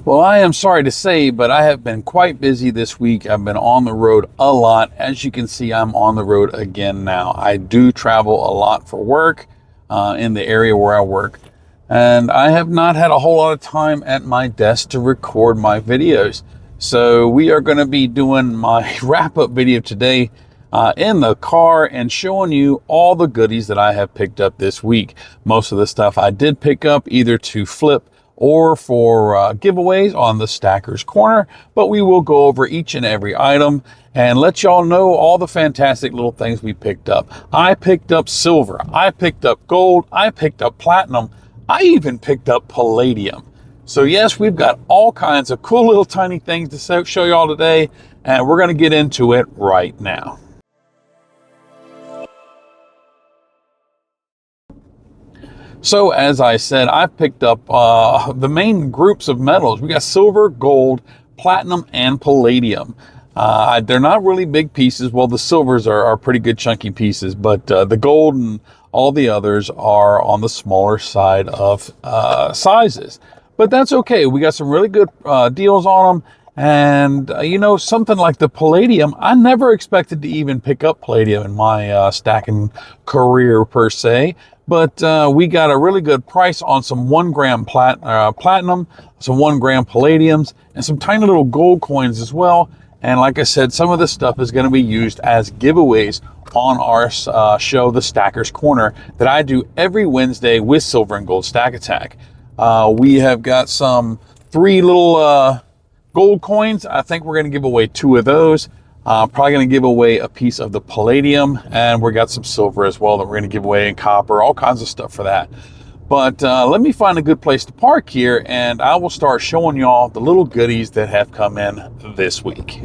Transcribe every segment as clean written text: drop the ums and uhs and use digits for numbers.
Well, I am sorry to say, but I have been quite busy this week. I've been on the road a lot. As you can see, I'm on the road again now. I do travel a lot for work in the area where I work, and I have not had a whole lot of time at my desk to record my videos. So we are going to be doing my wrap-up video today in the car and showing you all the goodies that I have picked up this week. Most of the stuff I did pick up either to flip or for giveaways on the Stacker's Corner, but we will go over each and every item and let y'all know all the fantastic little things we picked up. I picked up silver, I picked up gold, I picked up platinum, I even picked up palladium. So yes, we've got all kinds of cool little tiny things to show y'all today, and we're gonna get into it right now. So as I said, I picked up the main groups of metals. We got silver, gold, platinum, and palladium. They're not really big pieces. Well, the silvers are pretty good chunky pieces, but the gold and all the others are on the smaller side of sizes. But that's okay. We got some really good deals on them. And, you know, something like the palladium, I never expected to even pick up palladium in my stacking career per se. But we got a really good price on some 1 gram platinum, some 1 gram palladiums, and some tiny little gold coins as well. And like I said, some of this stuff is going to be used as giveaways on our show, The Stacker's Corner, that I do every Wednesday with Silver and Gold Stack Attack. We have got some 3 little gold coins. I think we're going to give away 2 of those. Probably going to give away a piece of the palladium, and we got some silver as well that we're going to give away, and copper, all kinds of stuff for that. But let me find a good place to park here, and I will start showing y'all the little goodies that have come in this week.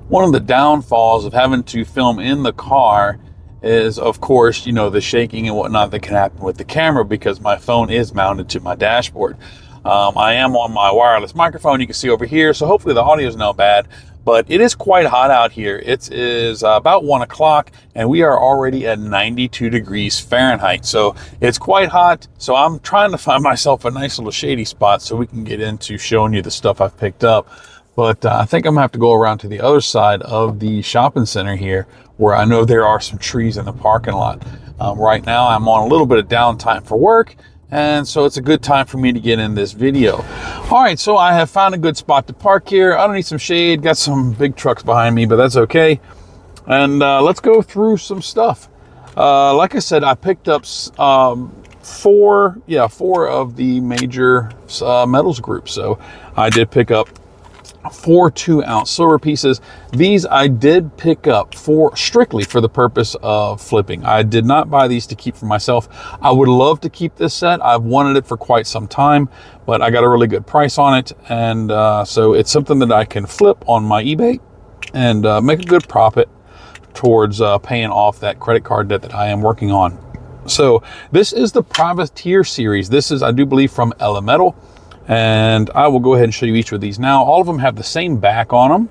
One of the downfalls of having to film in the car is, of course, you know, the shaking and whatnot that can happen with the camera because my phone is mounted to my dashboard. I am on my wireless microphone, you can see over here, so hopefully the audio is not bad. But it is quite hot out here. It is about 1 o'clock and we are already at 92 degrees Fahrenheit. So it's quite hot. So I'm trying to find myself a nice little shady spot so we can get into showing you the stuff I've picked up. But I think I'm gonna have to go around to the other side of the shopping center here where I know there are some trees in the parking lot. Right now I'm on a little bit of downtime for work, and so it's a good time for me to get in this video. All right, so I have found a good spot to park here. I don't need some shade, got some big trucks behind me, but that's okay. And let's go through some stuff. Like I said, I picked up 4 of the major metals groups. So I did pick up 4 2-ounce silver pieces. These I did pick up strictly for the purpose of flipping. I did not buy these to keep for myself. I would love to keep this set. I've wanted it for quite some time, but I got a really good price on it. And so it's something that I can flip on my eBay and make a good profit towards paying off that credit card debt that I am working on. So this is the Privateer series. This is, I do believe, from Elemental. And I will go ahead and show you each of these now. All of them have the same back on them,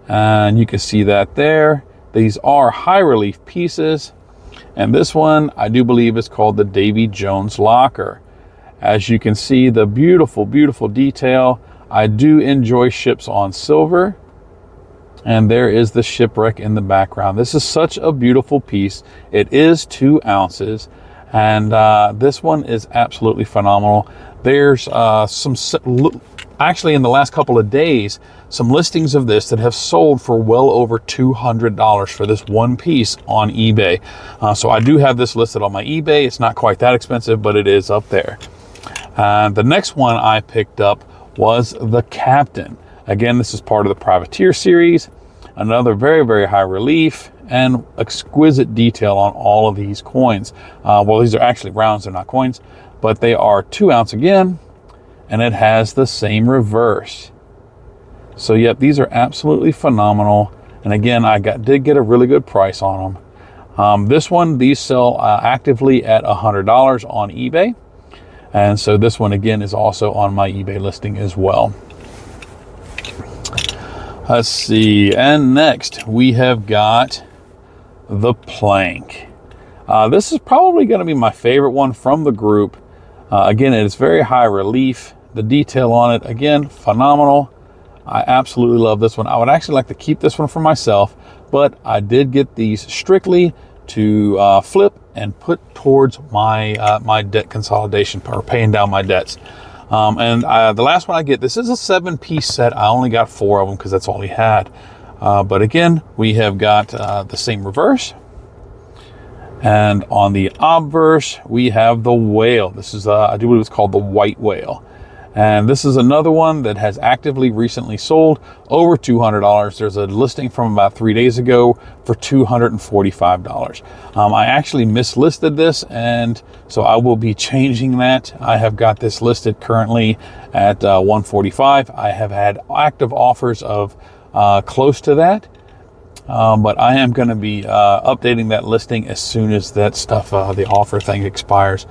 and you can see that there. These are high relief pieces, and this one I do believe is called the Davy Jones locker. As you can see, the beautiful detail. I do enjoy ships on silver, and there is the shipwreck in the background. This is such a beautiful piece. It is 2 ounces, and this one is absolutely phenomenal. There's actually in the last couple of days, some listings of this that have sold for well over $200 for this one piece on eBay. So I do have this listed on my eBay. It's not quite that expensive, but it is up there. The next one I picked up was the Captain. Again, this is part of the Privateer series. Another very high relief and exquisite detail on all of these coins. Well, these are actually rounds, they're not coins. But they are 2 ounce again, and it has the same reverse. So yep, these are absolutely phenomenal. And again, I did get a really good price on them. These sell actively at $100 on eBay. And so this one again is also on my eBay listing as well. Let's see, and next we have got the Plank. This is probably going to be my favorite one from the group. Again, it is very high relief. The detail on it, again, phenomenal. I absolutely love this one. I would actually like to keep this one for myself, but I did get these strictly to flip and put towards my my debt consolidation, or paying down my debts. The last one I get, this is a 7-piece set. I only got 4 of them because that's all he had. But again, we have got the same reverse. And on the obverse, we have the whale. This is, I do believe it's called the white whale. And this is another one that has actively recently sold over $200. There's a listing from about 3 days ago for $245. I actually mislisted this, and so I will be changing that. I have got this listed currently at $145. I have had active offers of close to that. But I am going to be updating that listing as soon as that stuff, the offer thing expires.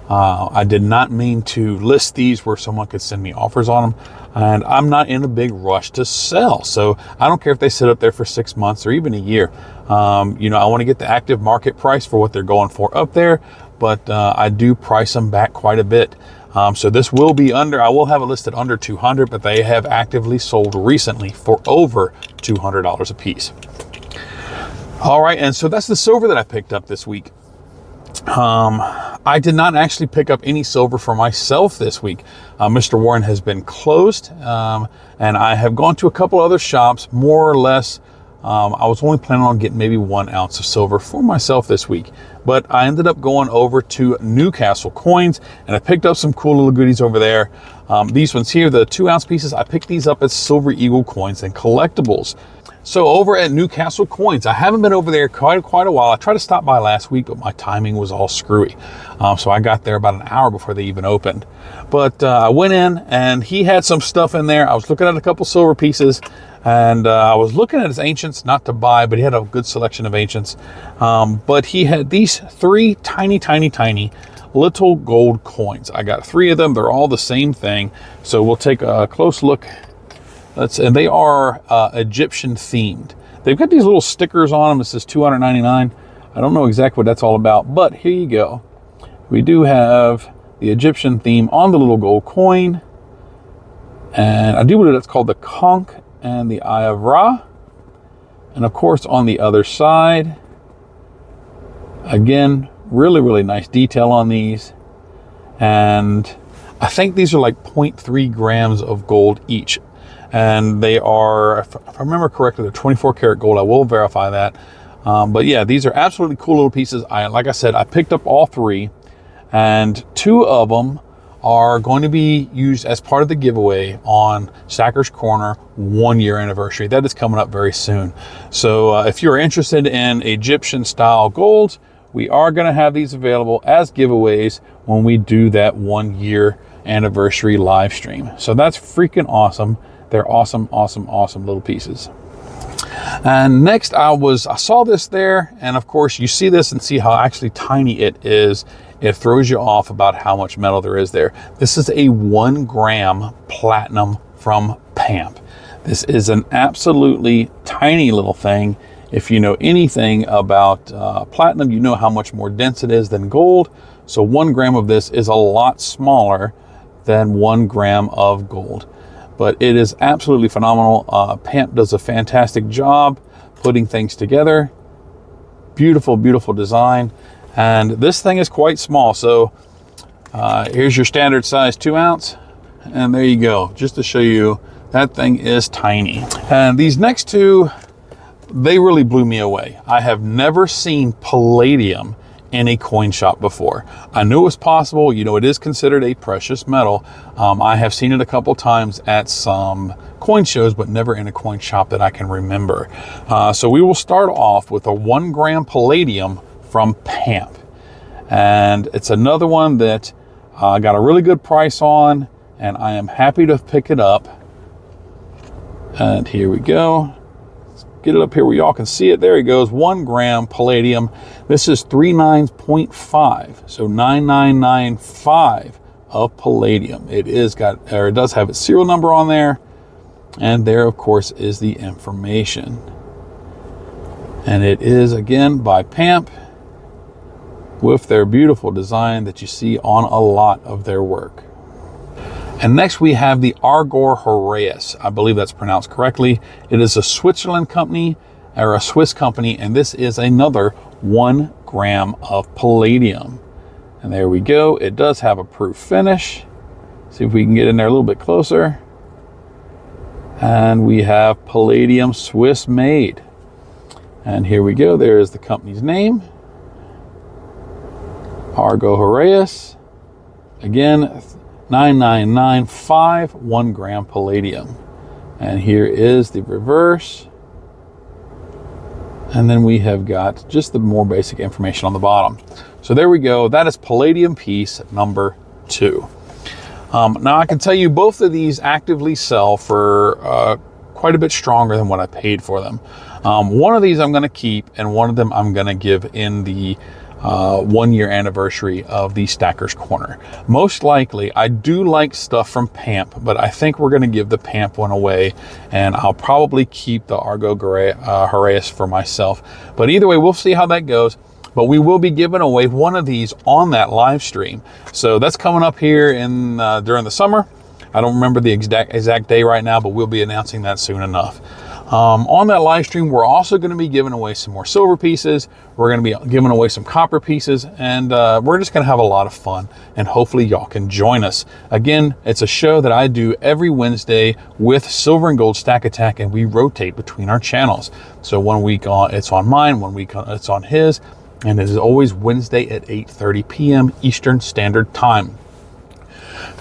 I did not mean to list these where someone could send me offers on them, and I'm not in a big rush to sell. So I don't care if they sit up there for 6 months or even a year. You know, I want to get the active market price for what they're going for up there, but I do price them back quite a bit. So this will be under, I will have it listed under 200, but they have actively sold recently for over $200 a piece. All right, and so that's the silver that I picked up this week. I did not actually pick up any silver for myself this week. Mr. Warren has been closed, and I have gone to a couple other shops, more or less. I was only planning on getting maybe 1 ounce of silver for myself this week, but I ended up going over to Newcastle Coins, and I picked up some cool little goodies over there. These ones here, the 2-ounce pieces, I picked these up at Silver Eagle Coins and Collectibles. So over at Newcastle Coins, I haven't been over there quite a while. I tried to stop by last week, but my timing was all screwy. So I got there about an hour before they even opened. But I went in, and he had some stuff in there. I was looking at a couple silver pieces, and I was looking at his ancients, not to buy, but he had a good selection of ancients. But he had these 3 tiny little gold coins. I got 3 of them. They're all the same thing. So we'll take a close look. And they are Egyptian themed. They've got these little stickers on them. It says $299. I don't know exactly what that's all about, but here you go. We do have the Egyptian theme on the little gold coin. And I do believe that's called the Conch and the Eye of Ra. And of course, on the other side, again, really nice detail on these. And I think these are like 0.3 grams of gold each. And they are, if I remember correctly, they're 24 karat gold. I will verify that. But yeah, these are absolutely cool little pieces. Like I said, I picked up all 3, and 2 of them are going to be used as part of the giveaway on Stacker's Corner 1-year anniversary. That is coming up very soon. So if you're interested in Egyptian style golds, we are going to have these available as giveaways when we do that 1-year anniversary live stream. So that's freaking awesome. They're awesome little pieces. And next I saw this there, and of course you see this and see how actually tiny it is. It throws you off about how much metal there is there. This is a 1 gram platinum from PAMP. This is an absolutely tiny little thing. If you know anything about platinum, you know how much more dense it is than gold. So 1 gram of this is a lot smaller than 1 gram of gold. But it is absolutely phenomenal. PAMP does a fantastic job putting things together. Beautiful design. And this thing is quite small. So here's your standard size 2 ounce. And there you go. Just to show you, that thing is tiny. And these next 2, they really blew me away. I have never seen palladium in a coin shop before. I knew it was possible. You know, it is considered a precious metal. I have seen it a couple times at some coin shows, but never in a coin shop that I can remember. So we will start off with a 1 gram palladium from PAMP. And it's another one that I got a really good price on, and I am happy to pick it up. And here we go. Get it up here where y'all can see it. There he goes. 1 gram palladium. This is 39.5, so 9995 of palladium. It does have its serial number on there, and there of course is the information. And it is again by PAMP with their beautiful design that you see on a lot of their work. And next we have the Argor Horaeus. I believe that's pronounced correctly. It is a Switzerland company, or a Swiss company, and this is another 1 gram of palladium. And there we go. It does have a proof finish. See if we can get in there a little bit closer. And we have palladium Swiss made. And here we go. There is the company's name. Argor Horaeus. Again, 9995, 1 gram palladium. And here is the reverse. And then we have got just the more basic information on the bottom. So there we go. That is palladium piece number 2. Now I can tell you both of these actively sell for quite a bit stronger than what I paid for them. One of these I'm going to keep, and one of them I'm going to give in the 1-year anniversary of the Stacker's Corner. Most likely, I do like stuff from PAMP, but I think we're going to give the PAMP one away, and I'll probably keep the Argor Horaeus for myself. But either way, we'll see how that goes. But we will be giving away one of these on that live stream. So that's coming up here in during the summer. I don't remember the exact day right now, but we'll be announcing that soon enough. On that live stream, we're also going to be giving away some more silver pieces. We're going to be giving away some copper pieces, and we're just going to have a lot of fun, and hopefully y'all can join us. Again, it's a show that I do every Wednesday with Silver and Gold Stack Attack, and we rotate between our channels. So one week it's on mine, one week it's on his, and it is always Wednesday at 8:30 p.m. Eastern Standard Time.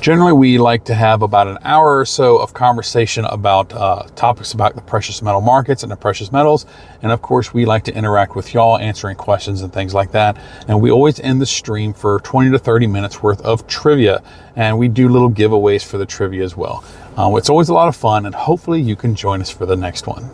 Generally, we like to have about an hour or so of conversation about topics about the precious metal markets and the precious metals. And of course, we like to interact with y'all, answering questions and things like that. And we always end the stream for 20 to 30 minutes worth of trivia. And we do little giveaways for the trivia as well. It's always a lot of fun, and hopefully you can join us for the next one.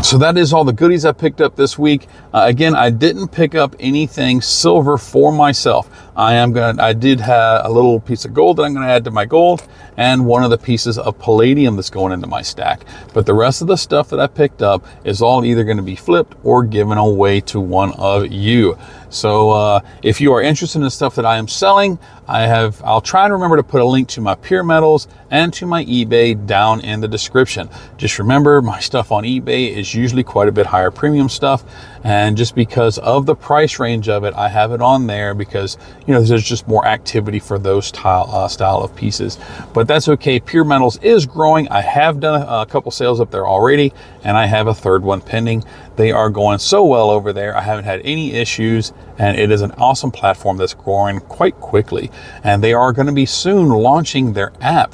So that is all the goodies I picked up this week. Again, I didn't pick up anything silver for myself. I did have a little piece of gold that I'm going to add to my gold, and one of the pieces of palladium that's going into my stack. But the rest of the stuff that I picked up is all either going to be flipped or given away to one of you. So if you are interested in the stuff that I am selling, I'll try to remember to put a link to my Pure Metals and to my eBay down in the description. Just remember, my stuff on eBay is usually quite a bit higher premium stuff, and just because of the price range of it, I have it on there because, you know, there's just more activity for those style of pieces. But that's okay. Pure Metals is growing. I have done a couple sales up there already, and I have a third one pending. They are going so well over there. I haven't had any issues, and it is an awesome platform that's growing quite quickly. And they are going to be soon launching their app.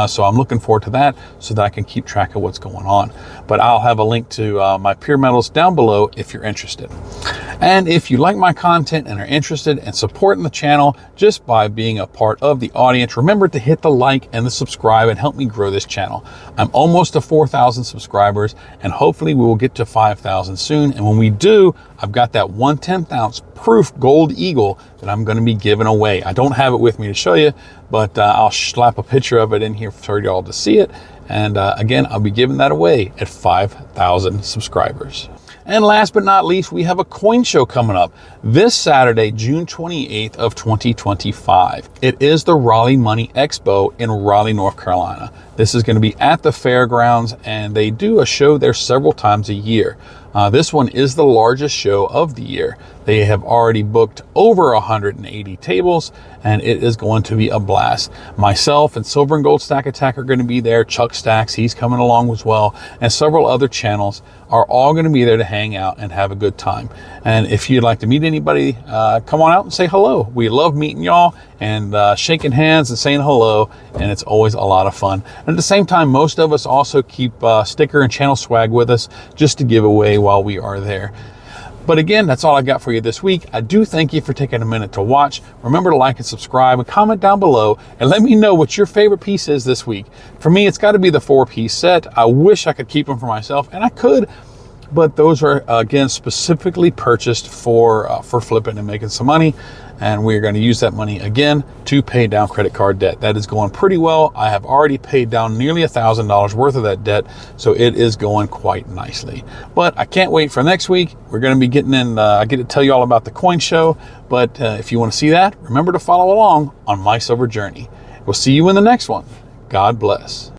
So I'm looking forward to that so that I can keep track of what's going on. But I'll have a link to my Pure Metals down below if you're interested. And if you like my content and are interested in supporting the channel just by being a part of the audience, remember to hit the like and the subscribe and help me grow this channel. I'm almost to 4,000 subscribers, and hopefully we will get to 5,000 soon. And when we do, I've got that 1/10 ounce proof gold eagle that I'm going to be giving away. I don't have it with me to show you, but I'll slap a picture of it in here for y'all to see it. And again, I'll be giving that away at 5,000 subscribers. And last but not least, we have a coin show coming up this Saturday, June 28th of 2025. It is the Raleigh Money Expo in Raleigh, North Carolina. This is going to be at the fairgrounds, and they do a show there several times a year. This one is the largest show of the year. They have already booked over 180 tables, and it is going to be a blast. Myself and Silver and Gold Stack Attack are going to be there. Chuck Stacks, he's coming along as well, and several other channels are all going to be there to hang out and have a good time. And if you'd like to meet anybody, come on out and say hello. We love meeting y'all and shaking hands and saying hello, and it's always a lot of fun. And at the same time, most of us also keep sticker and channel swag with us just to give away while we are there. But again, that's all I got for you this week. I do thank you for taking a minute to watch. Remember to like and subscribe and comment down below and let me know what your favorite piece is this week. For me, it's got to be the 4-piece set. I wish I could keep them for myself, and I could, but those are, again, specifically purchased for flipping and making some money. And we're going to use that money again to pay down credit card debt. That is going pretty well. I have already paid down nearly $1,000 worth of that debt, so it is going quite nicely. But I can't wait for next week. We're going to be getting in, I get to tell you all about the coin show, but if you want to see that, remember to follow along on my silver journey. We'll see you in the next one. God bless.